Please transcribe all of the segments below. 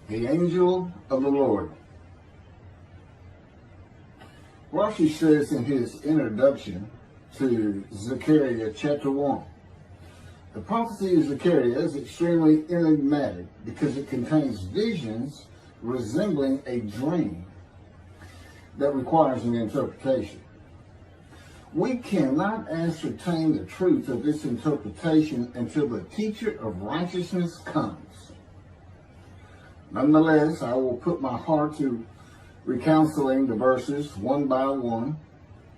The angel of the Lord. Rashi says in his introduction to Zechariah chapter 1, the prophecy of Zechariah is extremely enigmatic because it contains visions resembling a dream that requires an interpretation. We cannot ascertain the truth of this interpretation until the teacher of righteousness comes. Nonetheless, I will put my heart to recounseling the verses one by one,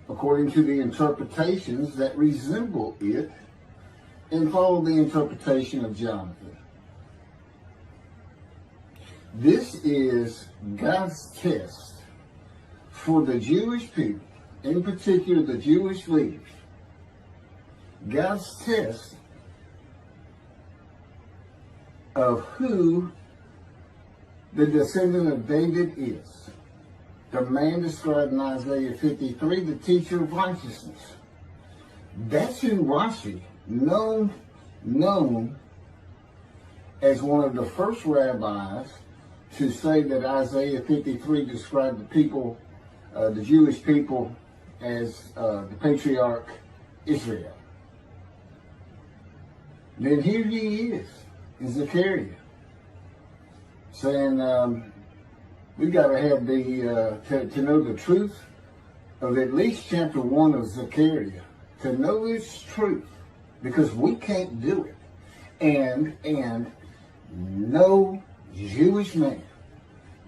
according to the interpretations that resemble it, and follow the interpretation of Jonathan. This is God's test for the Jewish people, in particular the Jewish leaders. God's test of who the descendant of David is. The man described in Isaiah 53, the teacher of righteousness. That's who Rashi, known as one of the first rabbis to say that Isaiah 53 described the people, the Jewish people, as the patriarch Israel. Then here he is in Zechariah, saying we got to have to know the truth of at least chapter 1 of Zechariah, to know its truth, because we can't do it. And no Jewish man,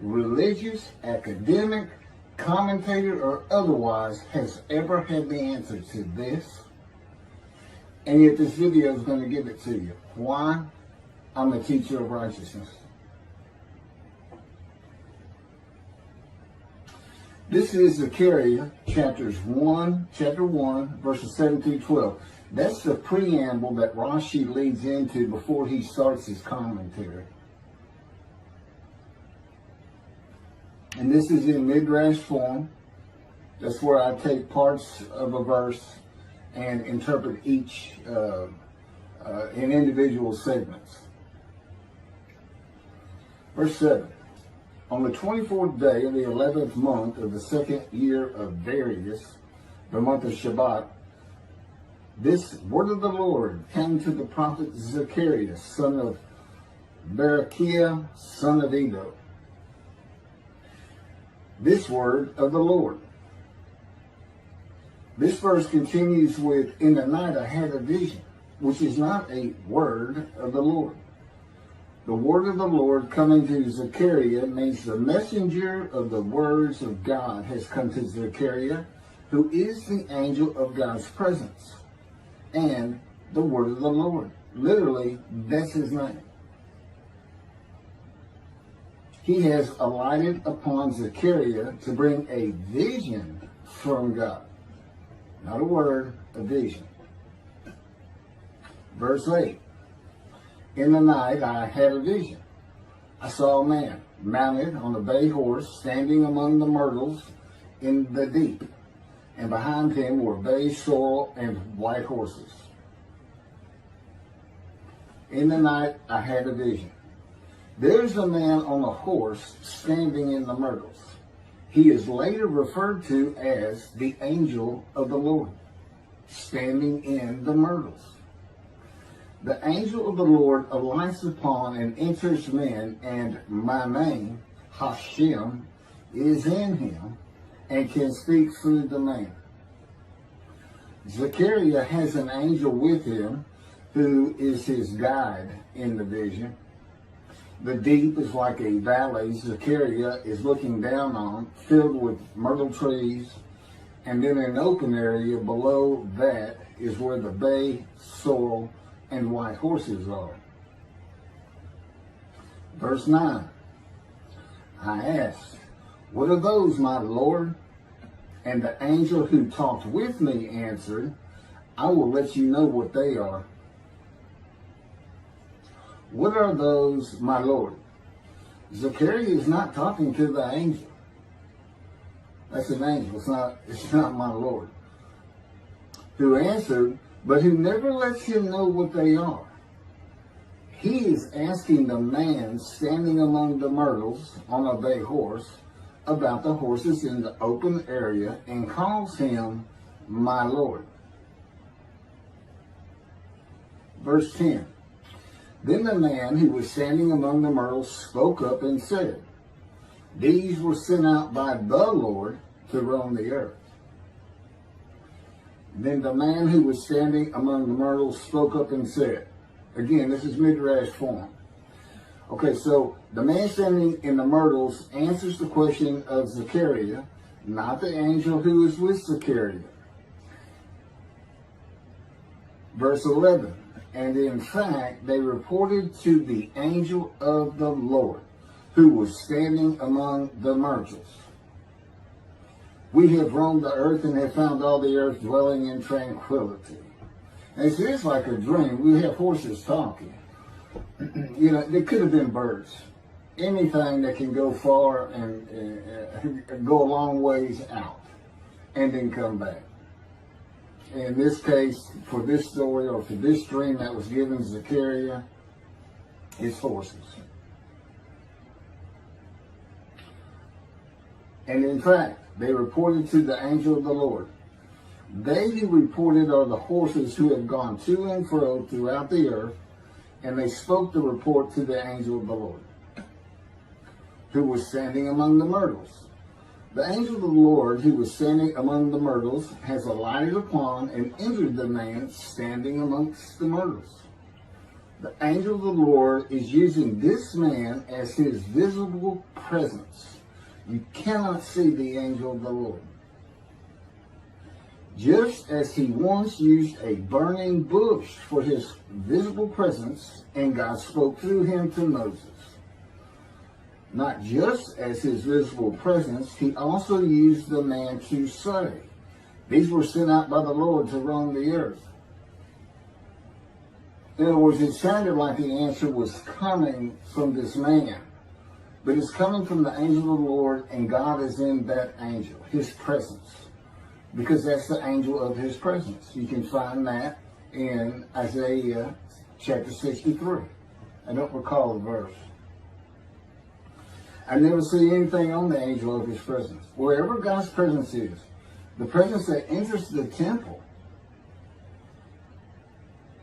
religious, academic, commentator, or otherwise, has ever had the answer to this. And yet this video is going to give it to you. Why? I'm a teacher of righteousness. This is Zechariah chapter 1, verses 7 through 12. That's the preamble that Rashi leads into before he starts his commentary. And this is in Midrash form. That's where I take parts of a verse and interpret each in individual segments. Verse 7. On the 24th day of the 11th month of the second year of Darius, the month of Shabbat, this word of the Lord came to the prophet Zechariah, son of Berechiah, son of Edo. This word of the Lord. This verse continues with, in the night I had a vision, which is not a word of the Lord. The word of the Lord coming to Zechariah means the messenger of the words of God has come to Zechariah, who is the angel of God's presence, and the word of the Lord. Literally, that's his name. He has alighted upon Zechariah to bring a vision from God. Not a word, a vision. Verse 8. In the night I had a vision. I saw a man mounted on a bay horse standing among the myrtles in the deep, and behind him were bay, sorrel, and white horses. In the night I had a vision. There's a man on a horse standing in the myrtles. He is later referred to as the angel of the Lord, standing in the myrtles. The angel of the Lord alights upon and enters men, and my name, Hashem, is in him and can speak through the man. Zechariah has an angel with him who is his guide in the vision. The deep is like a valley Zechariah is looking down on, filled with myrtle trees, and then an open area below that is where the bay, sorrel, and white horses are. Verse 9. I asked, what are those, my Lord? And the angel who talked with me answered, I will let you know what they are. What are those, my Lord? Zechariah is not talking to the angel. That's an angel. It's not my Lord. Who answered, but who never lets him know what they are. he is asking the man standing among the myrtles on a bay horse about the horses in the open area and calls him my Lord. Verse 10. Then the man who was standing among the myrtles spoke up and said, these were sent out by the Lord to roam the earth. Then the man who was standing among the myrtles spoke up and said, again, this is midrash form. Okay, so the man standing in the myrtles answers the question of Zechariah, not the angel who is with Zechariah. Verse 11, and in fact, they reported to the angel of the Lord, who was standing among the myrtles. We have roamed the earth and have found all the earth dwelling in tranquility. And it's just like a dream. We have horses talking. You know, they could have been birds. Anything that can go far and go a long ways out and then come back. In this case, for this story or for this dream that was given Zechariah, it's horses. And in fact, they reported to the angel of the Lord. They who reported are the horses who have gone to and fro throughout the earth, and they spoke the report to the angel of the Lord, who was standing among the myrtles. The angel of the Lord, who was standing among the myrtles, has alighted upon and entered the man standing amongst the myrtles. The angel of the Lord is using this man as his visible presence. You cannot see the angel of the Lord. Just as he once used a burning bush for his visible presence, and God spoke through him to Moses. Not just as his visible presence, he also used the man to say, these were sent out by the Lord to roam the earth. In other words, it sounded like the answer was coming from this man, but it's coming from the angel of the Lord, and God is in that angel, his presence, because that's the angel of his presence. You can find that in Isaiah chapter 63. I don't recall the verse. I never see anything on the angel of his presence. Wherever God's presence is, the presence that enters the temple,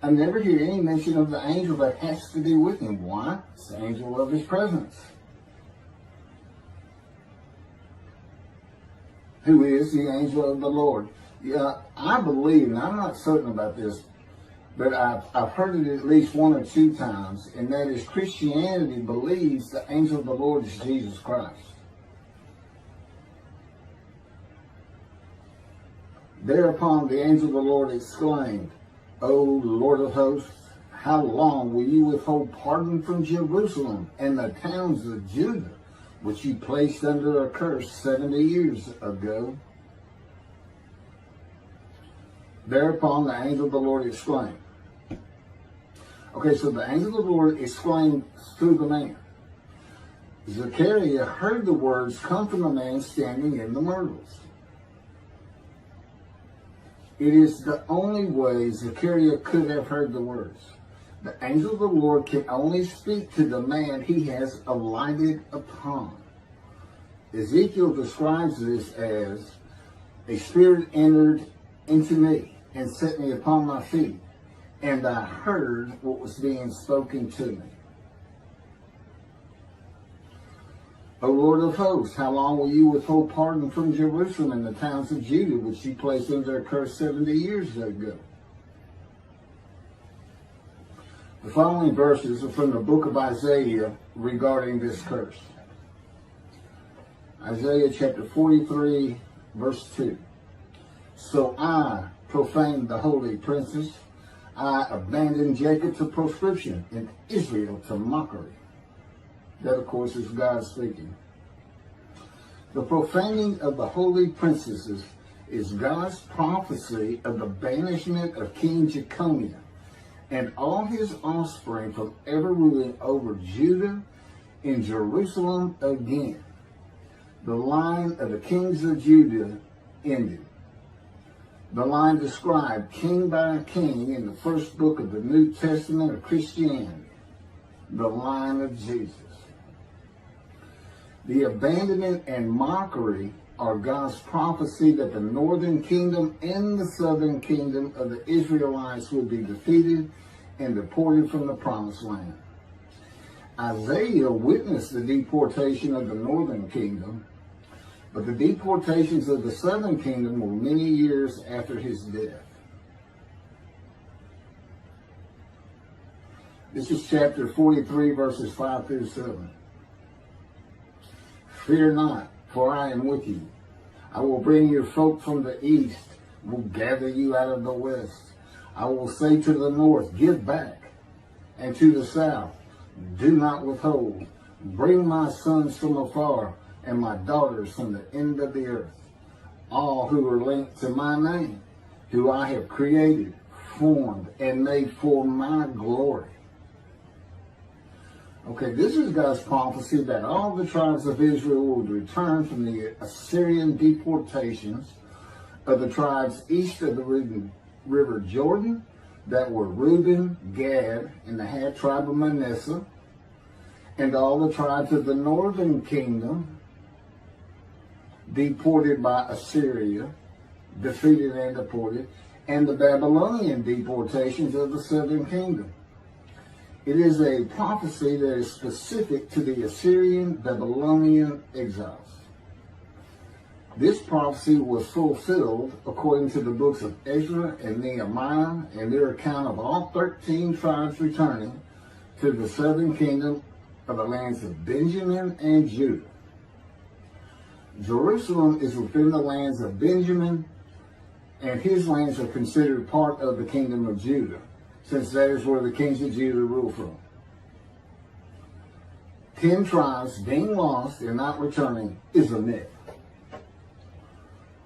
I never hear any mention of the angel that has to be with him. Why? It's the angel of his presence, who is the angel of the Lord. Yeah, I believe, and I'm not certain about this, but I've heard it at least one or two times, and that is Christianity believes the angel of the Lord is Jesus Christ. Thereupon the angel of the Lord exclaimed, O Lord of hosts, how long will you withhold pardon from Jerusalem and the towns of Judah, which you placed under a curse 70 years ago? Thereupon the angel of the Lord exclaimed. Okay, so the angel of the Lord exclaimed through the man. Zechariah heard the words come from the man standing in the myrtles. It is the only way Zechariah could have heard the words. The angel of the Lord can only speak to the man he has alighted upon. Ezekiel describes this as, a spirit entered into me and set me upon my feet, and I heard what was being spoken to me. O Lord of hosts, how long will you withhold pardon from Jerusalem and the towns of Judah, which you placed under a curse 70 years ago? The following verses are from the book of Isaiah regarding this curse. Isaiah chapter 43, verse 2. So I profaned the holy princes. I abandoned Jacob to proscription and Israel to mockery. That, of course, is God speaking. The profaning of the holy princesses is God's prophecy of the banishment of King Jeconiah and all his offspring from ever ruling over Judah and Jerusalem again. The line of the kings of Judah ended. The line described king by king in the first book of the New Testament of Christianity. the line of Jesus. The abandonment and mockery are God's prophecy that the northern kingdom and the southern kingdom of the Israelites will be defeated and deported from the promised land. Isaiah witnessed the deportation of the northern kingdom, but the deportations of the southern kingdom were many years after his death. This is chapter 43, verses 5 through 7. Fear not, for I am with you. I will bring your folk from the east, will gather you out of the west. I will say to the north, give back, and to the south, do not withhold. Bring my sons from afar, and my daughters from the end of the earth. All who are linked to my name, who I have created, formed, and made for my glory. Okay, this is God's prophecy that all the tribes of Israel will return from the Assyrian deportations of the tribes east of the river Jordan that were Reuben, Gad, and the half tribe of Manasseh, and all the tribes of the northern kingdom deported by Assyria, defeated and deported, and the Babylonian deportations of the southern kingdom. It is a prophecy that is specific to the Assyrian Babylonian exiles. This prophecy was fulfilled according to the books of Ezra and Nehemiah and their account of all 13 tribes returning to the southern kingdom of the lands of Benjamin and Judah. Jerusalem is within the lands of Benjamin, and his lands are considered part of the kingdom of Judah, since that is where the kings of Judah rule from. 10 tribes being lost and not returning is a myth.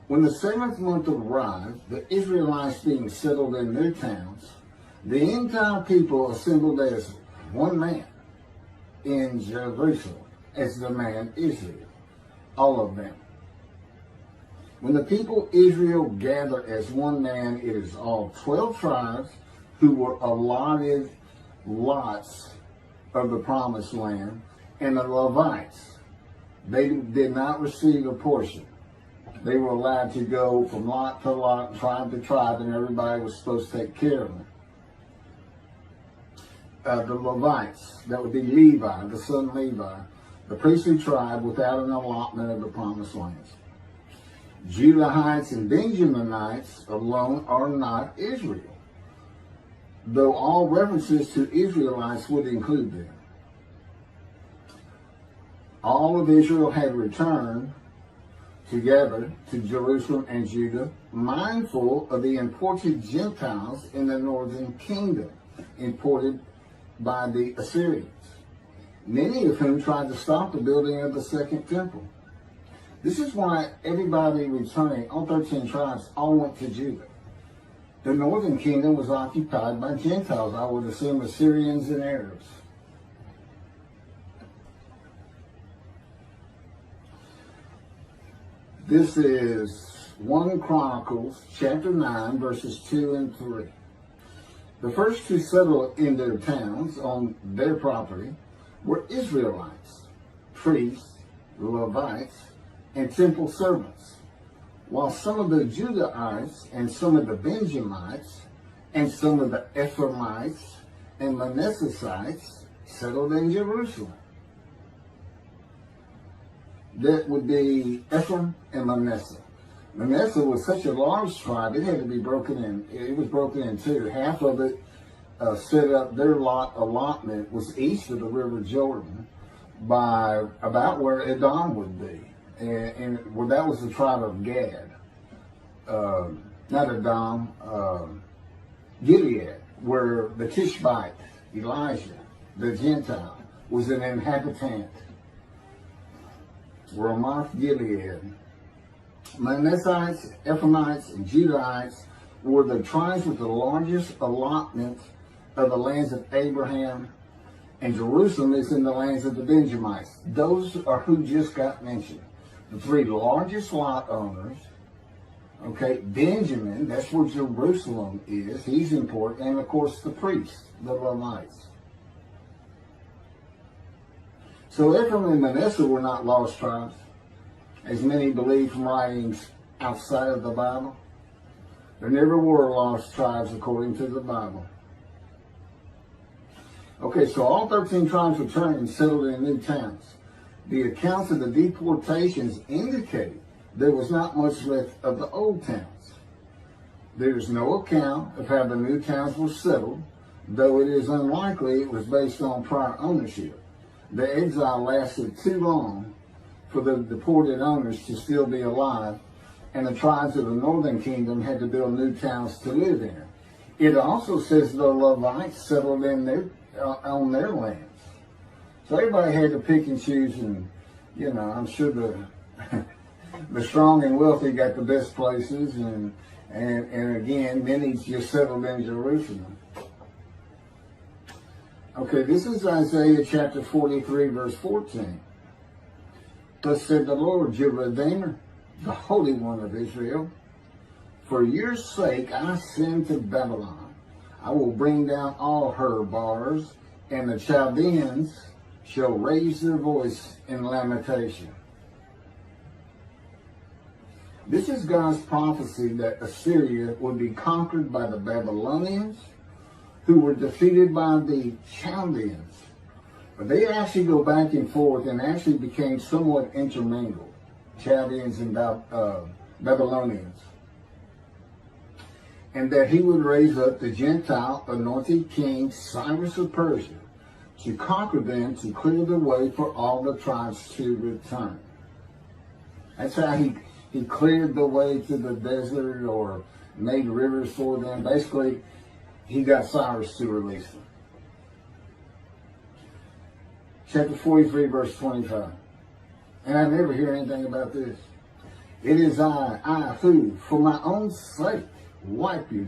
When the 7th month arrived, the Israelites being settled in their towns, the entire people assembled as one man in Jerusalem, as the man Israel, all of them. When the people Israel gather as one man, it is all 12 tribes who were allotted lots of the promised land, and the Levites, they did not receive a portion. They were allowed to go from lot to lot, tribe to tribe, and everybody was supposed to take care of them. The Levites, that would be Levi, the son Levi, the priestly tribe without an allotment of the promised lands. Judahites and Benjaminites alone are not Israel, though all references to Israelites would include them. All of Israel had returned together to Jerusalem and Judah, mindful of the imported Gentiles in the northern kingdom, imported by the Assyrians, many of whom tried to stop the building of the second temple. This is why everybody returning, all 13 tribes, all went to Judah. The northern kingdom was occupied by Gentiles, I would assume Assyrians and Arabs. This is 1 Chronicles chapter 9, verses 2 and 3. The first to settle in their towns on their property were Israelites, priests, Levites, and temple servants, while some of the Judahites and some of the Benjamites and some of the Ephraimites and Manassesites settled in Jerusalem. That would be Ephraim and Manasseh. Manasseh was such a large tribe, it had to be broken in. It was broken in two. Half of it set up, their allotment was east of the river Jordan by about where Edom would be. And well, that was the tribe of Gad. Not Edom, Gilead, where the Tishbite, Elijah, the Gentile, was an inhabitant. Ramoth Gilead. Manassites, Ephraimites, and Judahites were the tribes with the largest allotment of the lands of Abraham, and Jerusalem is in the lands of the Benjamites. Those are who just got mentioned. The 3 largest lot owners. Okay, Benjamin, that's where Jerusalem is. He's important. And of course the priests, the Levites. So Ephraim and Manasseh were not lost tribes, as many believe from writings outside of the Bible. There never were lost tribes according to the Bible. Okay, so all 13 tribes returned and settled in new towns. The accounts of the deportations indicate there was not much left of the old towns. There is no account of how the new towns were settled, though it is unlikely it was based on prior ownership. The exile lasted too long for the deported owners to still be alive, and the tribes of the northern kingdom had to build new towns to live in. It also says the Levites settled in on their lands. So everybody had to pick and choose, and I'm sure the strong and wealthy got the best places, and again, many just settled in Jerusalem. Okay, this is Isaiah chapter 43, verse 14. Thus said the Lord, your Redeemer, the Holy One of Israel, for your sake I send to Babylon. I will bring down all her bars, and the Chaldeans shall raise their voice in lamentation. This is God's prophecy that Assyria would be conquered by the Babylonians, who were defeated by the Chaldeans. But they actually go back and forth and actually became somewhat intermingled, Chaldeans and Babylonians. And that he would raise up the Gentile anointed king Cyrus of Persia to conquer them, to clear the way for all the tribes to return. That's how he cleared the way to the desert or made rivers for them. Basically, he got Cyrus to release them. Chapter 43, verse 25. And I never hear anything about this. It is I who, for my own sake, wipe your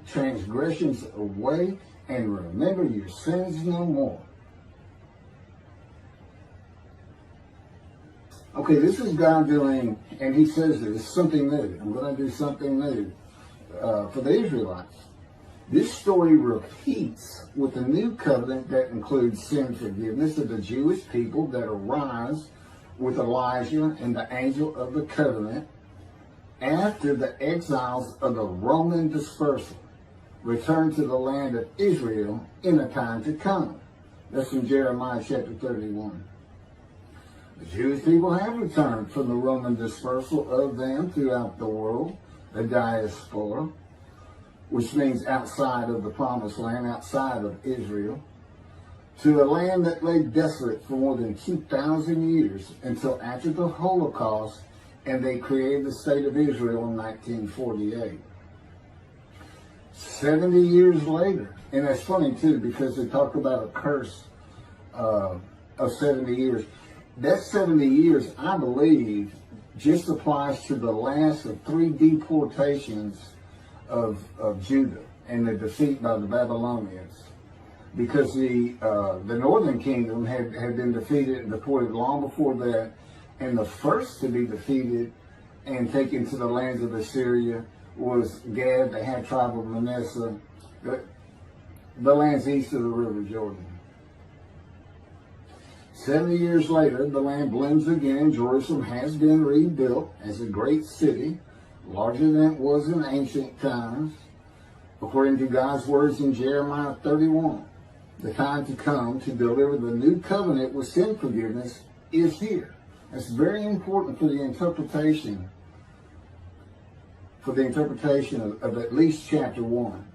transgressions away and remember your sins no more. Okay, this is God doing, and he says this, something new. I'm going to do something new for the Israelites. This story repeats with a new covenant that includes sin forgiveness of the Jewish people that arise with Elijah and the angel of the covenant after the exiles of the Roman dispersal return to the land of Israel in a time to come. That's from Jeremiah chapter 31. The Jewish people have returned from the Roman dispersal of them throughout the world, the diaspora, which means outside of the promised land, outside of Israel, to a land that lay desolate for more than 2,000 years until after the Holocaust, and they created the state of Israel in 1948. 70 years later, and that's funny too, because they talk about a curse of 70 years. That 70 years, I believe, just applies to the last of 3 deportations of Judah and the defeat by the Babylonians, because the northern kingdom had been defeated and deported long before that, and the first to be defeated and taken to the lands of Assyria was Gad, the half tribe of Manasseh, the lands east of the river Jordan. 70 years later, the land blooms again. Jerusalem has been rebuilt as a great city, larger than it was in ancient times. According to God's words in Jeremiah 31, the time to come to deliver the new covenant with sin forgiveness is here. That's very important for the interpretation of at least chapter 1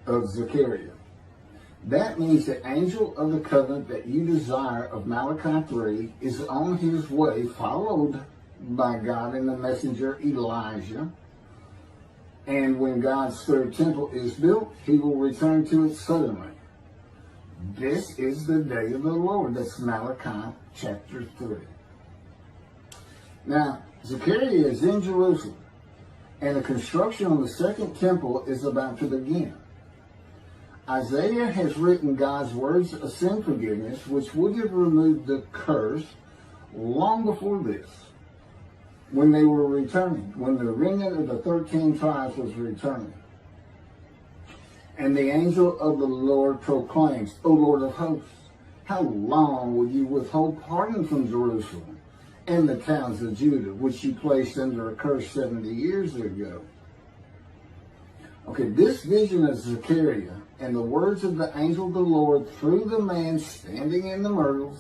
of Zechariah. That means the angel of the covenant that you desire of Malachi 3 is on his way, followed by God and the messenger Elijah. And when God's third temple is built, he will return to it suddenly. This is the day of the Lord. That's Malachi chapter 3. Now, Zechariah is in Jerusalem, and the construction on the second temple is about to begin. Isaiah has written God's words of sin forgiveness, which would have removed the curse long before this, when they were returning, when the remnant of the 13 tribes was returning. And the angel of the Lord proclaims, O Lord of hosts, how long will you withhold pardon from Jerusalem and the towns of Judah, which you placed under a curse 70 years ago? Okay, this vision of Zechariah and the words of the angel of the Lord through the man standing in the myrtles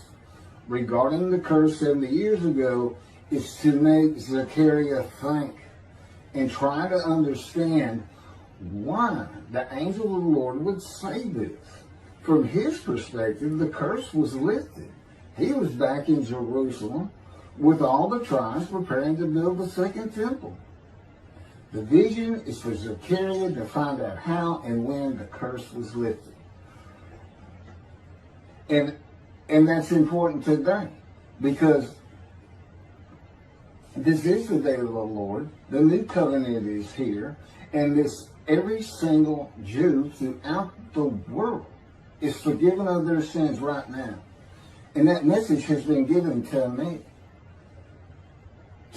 regarding the curse 70 years ago is to make Zechariah think and try to understand why the angel of the Lord would say this. From his perspective, the curse was lifted. He was back in Jerusalem with all the tribes preparing to build the second temple. The vision is for Zechariah to find out how and when the curse was lifted. And that's important today, because this is the day of the Lord. The new covenant is here, and every single Jew throughout the world is forgiven of their sins right now. And that message has been given to me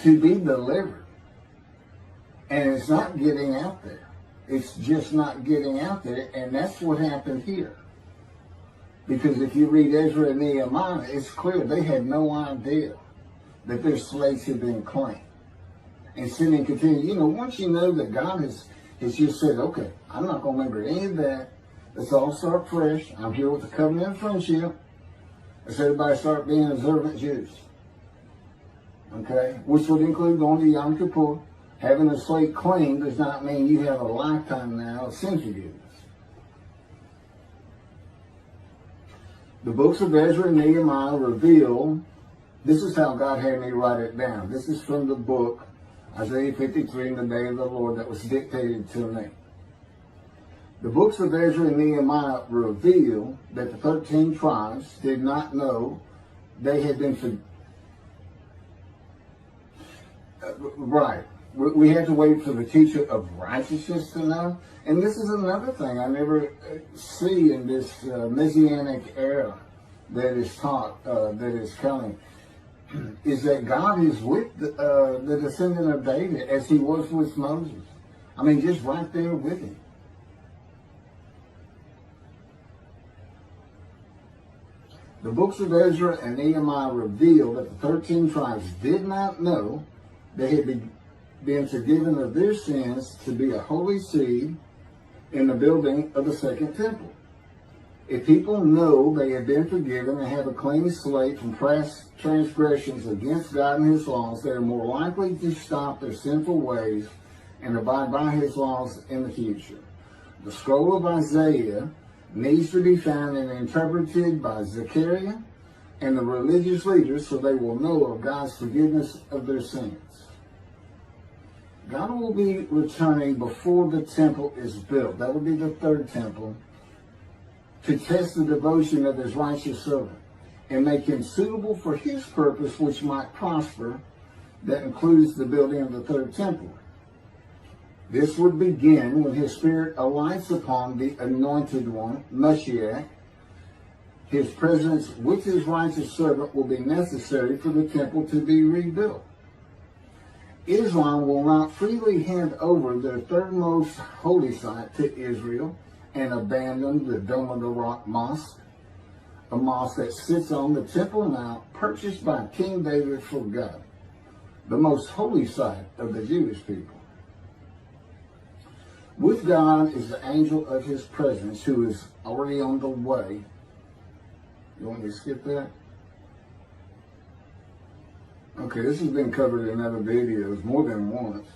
to be delivered. And it's not getting out there. It's just not getting out there. And that's what happened here. Because if you read Ezra and Nehemiah, it's clear they had no idea that their slates had been cleaned. And sin and continue. You know, once you know that God has just said, okay, I'm not going to remember any of that. Let's all start fresh. I'm here with the covenant of friendship. Let's everybody start being observant Jews. Okay? Which would include going to Yom Kippur. Having a slate clean does not mean you have a lifetime now of sin forgiveness. The books of Ezra and Nehemiah reveal, this is how God had me write it down. This is from the book, Isaiah 53, in the day of the Lord, that was dictated to me. The books of Ezra and Nehemiah reveal that the 13 tribes did not know they had been right. We had to wait for the teacher of righteousness to know. And this is another thing I never see in this Messianic era that is taught, that is coming, is that God is with the descendant of David as he was with Moses. I mean, just right there with him. The books of Ezra and Nehemiah reveal that the 13 tribes did not know they had been forgiven of their sins to be a holy seed in the building of the second temple. If people know they have been forgiven and have a clean slate from past transgressions against God and his laws, they are more likely to stop their sinful ways and abide by his laws in the future. The scroll of Isaiah needs to be found and interpreted by Zechariah and the religious leaders so they will know of God's forgiveness of their sins. God will be returning before the temple is built. That will be the third temple, to test the devotion of his righteous servant and make him suitable for his purpose, which might prosper. That includes the building of the third temple. This would begin when his spirit alights upon the anointed one, Moshiach. His presence with his righteous servant will be necessary for the temple to be rebuilt. Islam will not freely hand over their third most holy site to Israel and abandon the Dome of the Rock Mosque, a mosque that sits on the Temple Mount purchased by King David for God, the most holy site of the Jewish people. With God is the angel of his presence who is already on the way. You want me to skip that? Okay, this has been covered in other videos more than once.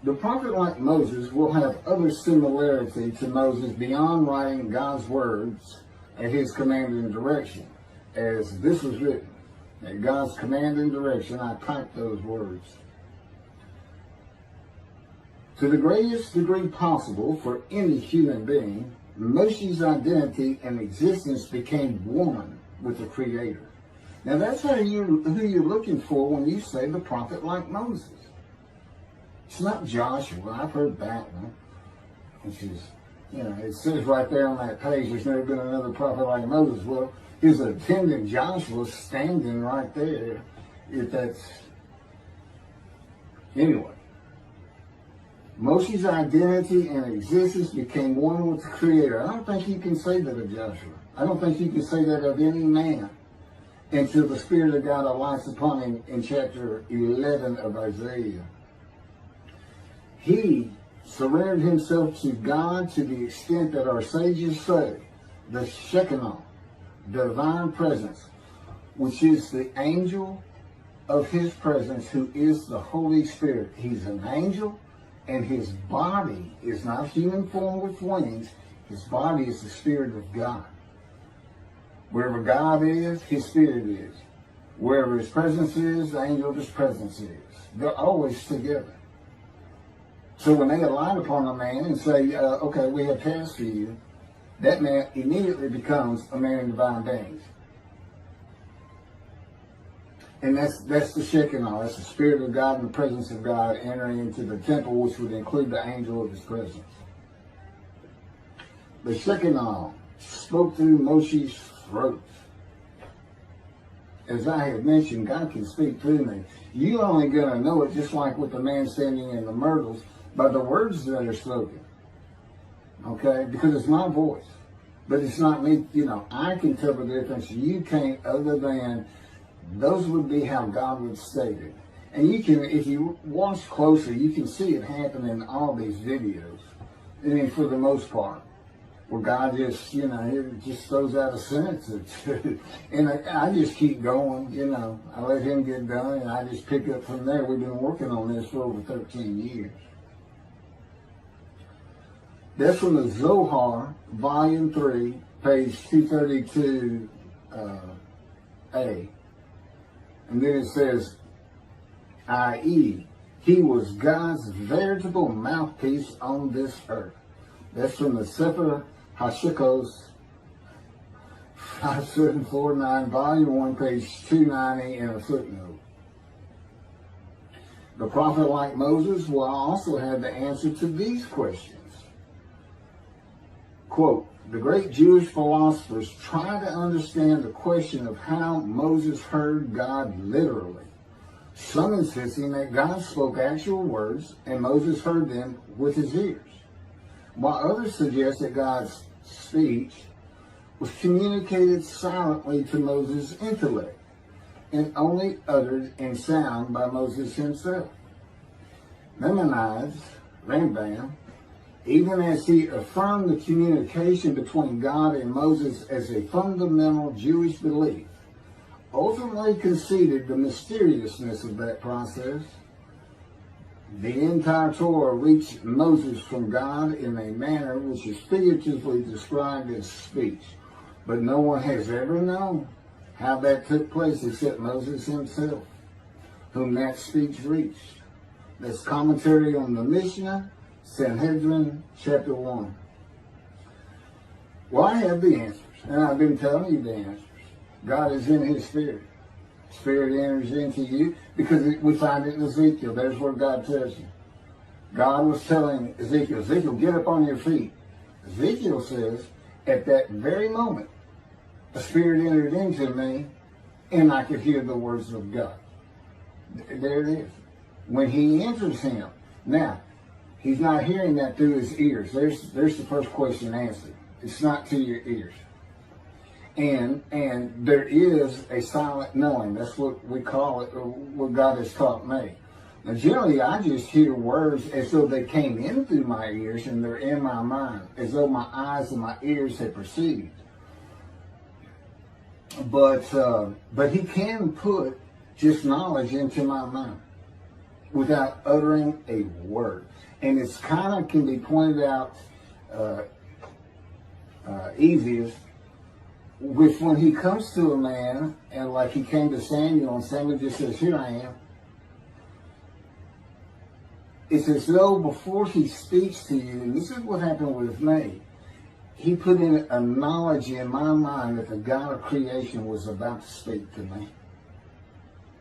The prophet like Moses will have other similarity to Moses beyond writing God's words at his command and direction. As this was written, at God's command and direction, I typed those words. To the greatest degree possible for any human being, Moshe's identity and existence became one with the Creator. Now that's who you're looking for when you say the prophet like Moses. It's not Joshua. I've heard that one. Which is, it says right there on that page, there's never been another prophet like Moses. Well, his attendant Joshua standing right there. If that's... Anyway. Moshe's identity and existence became one with the Creator. I don't think you can say that of Joshua. I don't think you can say that of any man until the Spirit of God alights upon him in chapter 11 of Isaiah. He surrendered himself to God to the extent that our sages say the Shekinah, divine presence, which is the angel of his presence, who is the Holy Spirit. He's an angel, and his body is not human form with wings. His body is the Spirit of God. Wherever God is, his Spirit is. Wherever his presence is, the angel of his presence is. They're always together. So when they alight upon a man and say, okay, we have tasks for you, that man immediately becomes a man in divine days. And that's the Shekinah. That's the Spirit of God and the presence of God entering into the temple, which would include the angel of his presence. The Shekinah spoke through Moshe's throat. As I have mentioned, God can speak through me. You're only going to know it, just like with the man standing in the myrtles, by the words that are spoken. Okay? Because it's my voice. But it's not me. I can tell the difference. You can't, other than those would be how God would state it. And you can, if you watch closer, you can see it happen in all these videos. I mean, for the most part. Where God just, it just throws out a sentence or two. And I just keep going, I let him get done, and I just pick up from there. We've been working on this for over 13 years. That's from the Zohar, Volume 3, page 232A. And then it says, i.e., he was God's veritable mouthpiece on this earth. That's from the Sefer Hashikos, 5749, Volume 1, page 290, and a footnote. The prophet, like Moses, will also have the answer to these questions. Quote, the great Jewish philosophers try to understand the question of how Moses heard God literally. Some insisting that God spoke actual words and Moses heard them with his ears, while others suggest that God's speech was communicated silently to Moses' intellect and only uttered in sound by Moses himself. Maimonides, Rambam, even as he affirmed the communication between God and Moses as a fundamental Jewish belief, ultimately conceded the mysteriousness of that process. The entire Torah reached Moses from God in a manner which is figuratively described as speech, but no one has ever known how that took place except Moses himself, whom that speech reached. That's commentary on the Mishnah, Sanhedrin, chapter 1. Well, I have the answers, and I've been telling you the answers. God is in his Spirit. Spirit enters into you, because we find it in Ezekiel. There's where God tells you. God was telling Ezekiel, Ezekiel, get up on your feet. Ezekiel says, at that very moment, a spirit entered into me, and I could hear the words of God. There it is. When he enters him. Now, he's not hearing that through his ears. There's the first question answered. It's not to your ears. And there is a silent knowing. That's what we call it, or what God has taught me. Now, generally, I just hear words as though they came in through my ears and they're in my mind, as though my eyes and my ears had perceived. But he can put just knowledge into my mind without uttering a word. And it's kind of can be pointed out easiest with when he comes to a man, and like he came to Samuel, and Samuel just says, here I am. It's as though before he speaks to you, and this is what happened with me, he put in a knowledge in my mind that the God of creation was about to speak to me.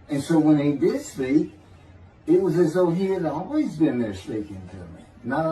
And so when he did speak, it was as though he had always been there speaking to me. Not